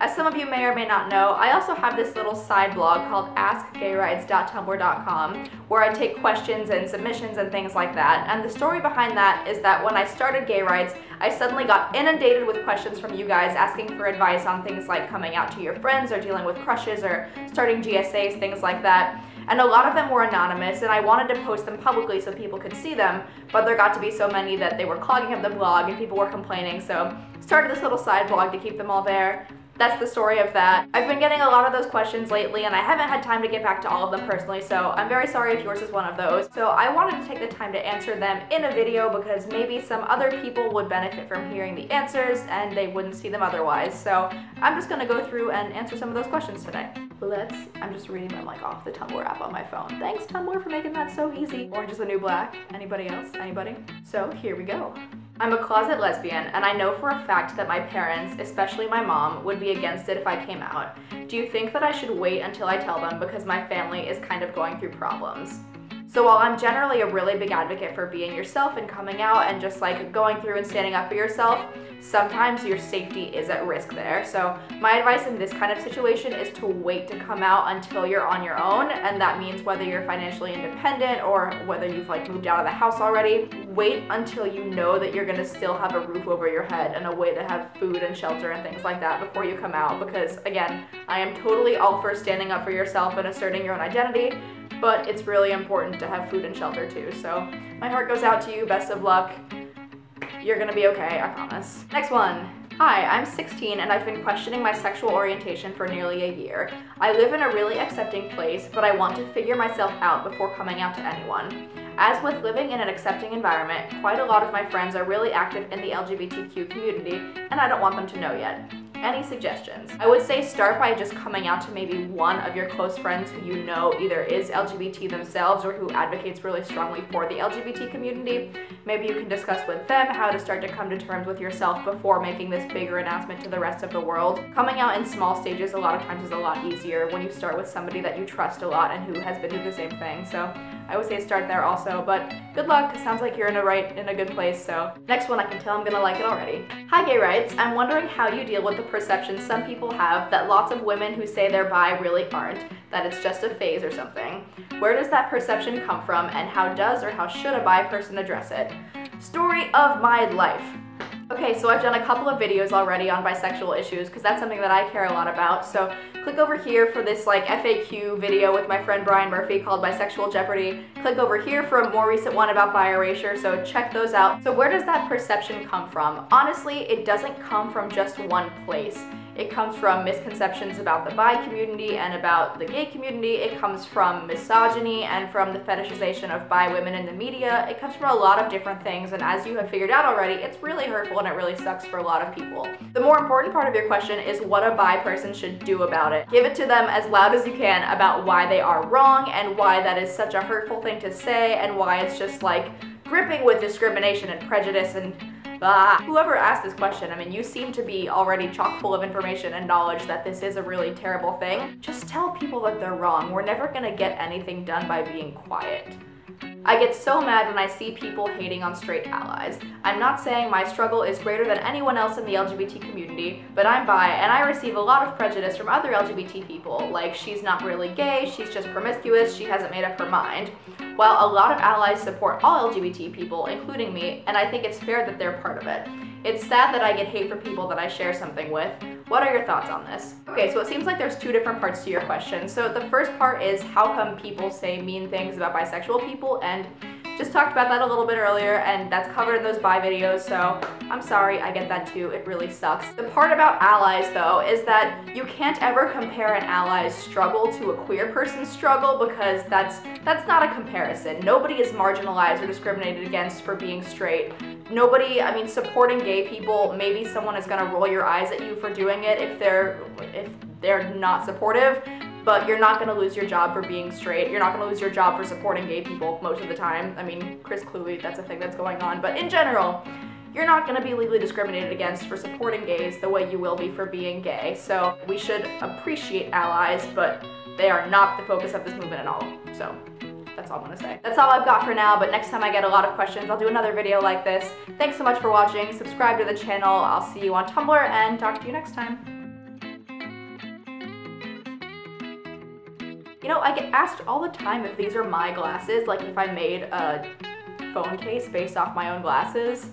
As some of you may or may not know, I also have this little side blog called AskGayWrites.tumblr.com where I take questions and submissions and things like that. And the story behind that is that when I started GayWrites, I suddenly got inundated with questions from you guys asking for advice on things like coming out to your friends or dealing with crushes or starting GSAs, things like that. And a lot of them were anonymous, and I wanted to post them publicly so people could see them, but there got to be so many that they were clogging up the blog and people were complaining, so started this little side blog to keep them all there. That's the story of that. I've been getting a lot of those questions lately, and I haven't had time to get back to all of them personally, so I'm very sorry if yours is one of those. So I wanted to take the time to answer them in a video because maybe some other people would benefit from hearing the answers and they wouldn't see them otherwise. So I'm just gonna go through and answer some of those questions today. I'm just reading them like off the Tumblr app on my phone. Thanks Tumblr for making that so easy. Orange is the new black. Anybody else? Anybody? So here we go. I'm a closet lesbian, and I know for a fact that my parents, especially my mom, would be against it if I came out. Do you think that I should wait until I tell them because my family is kind of going through problems? So while I'm generally a really big advocate for being yourself and coming out and just like going through and standing up for yourself, sometimes your safety is at risk there. So my advice in this kind of situation is to wait to come out until you're on your own, and that means whether you're financially independent or whether you've like moved out of the house already, wait until you know that you're gonna still have a roof over your head and a way to have food and shelter and things like that before you come out, because again, I am totally all for standing up for yourself and asserting your own identity, but it's really important to have food and shelter too. So my heart goes out to you, best of luck. You're gonna be okay, I promise. Next one. Hi, I'm 16 and I've been questioning my sexual orientation for nearly a year. I live in a really accepting place, but I want to figure myself out before coming out to anyone. As with living in an accepting environment, quite a lot of my friends are really active in the LGBTQ community, and I don't want them to know yet. Any suggestions? I would say start by just coming out to maybe one of your close friends who you know either is LGBT themselves or who advocates really strongly for the LGBT community. Maybe you can discuss with them how to start to come to terms with yourself before making this bigger announcement to the rest of the world. Coming out in small stages a lot of times is a lot easier when you start with somebody that you trust a lot and who has been through the same thing. So I would say start there also, but good luck. It sounds like you're in a good place. So next one, I can tell I'm gonna like it already. Hi GayWrites, I'm wondering how you deal with the perception some people have that lots of women who say they're bi really aren't, that it's just a phase or something. Where does that perception come from, and how does or how should a bi person address it? Story of my life. Okay, so I've done a couple of videos already on bisexual issues because that's something that I care a lot about. So click over here for this like FAQ video with my friend Brian Murphy called Bisexual Jeopardy. Click over here for a more recent one about bi erasure, so check those out. So where does that perception come from? Honestly, it doesn't come from just one place. It comes from misconceptions about the bi community and about the gay community. It comes from misogyny and from the fetishization of bi women in the media. It comes from a lot of different things, and as you have figured out already, it's really hurtful and it really sucks for a lot of people. The more important part of your question is what a bi person should do about it. Give it to them as loud as you can about why they are wrong and why that is such a hurtful thing to say and why it's just like dripping with discrimination and prejudice and whoever asked this question, I mean, you seem to be already chock full of information and knowledge that this is a really terrible thing. Just tell people that they're wrong. We're never gonna get anything done by being quiet. I get so mad when I see people hating on straight allies. I'm not saying my struggle is greater than anyone else in the LGBT community, but I'm bi and I receive a lot of prejudice from other LGBT people, like she's not really gay, she's just promiscuous, she hasn't made up her mind. While a lot of allies support all LGBT people, including me, and I think it's fair that they're part of it. It's sad that I get hate from people that I share something with. What are your thoughts on this? Okay, so it seems like there's two different parts to your question. So the first part is how come people say mean things about bisexual people, and just talked about that a little bit earlier, and that's covered in those bi videos, so I'm sorry, I get that too, it really sucks. The part about allies though is that you can't ever compare an ally's struggle to a queer person's struggle because that's not a comparison. Nobody is marginalized or discriminated against for being straight. Nobody, I mean, supporting gay people, maybe someone is gonna roll your eyes at you for doing it if they're not supportive, but you're not gonna lose your job for being straight. You're not gonna lose your job for supporting gay people most of the time. I mean, Chris Cluey, that's a thing that's going on, but in general, you're not gonna be legally discriminated against for supporting gays the way you will be for being gay. So we should appreciate allies, but they are not the focus of this movement at all. So that's all I'm gonna say. That's all I've got for now, but next time I get a lot of questions, I'll do another video like this. Thanks so much for watching. Subscribe to the channel. I'll see you on Tumblr and talk to you next time. You know, I get asked all the time if these are my glasses, like if I made a phone case based off my own glasses.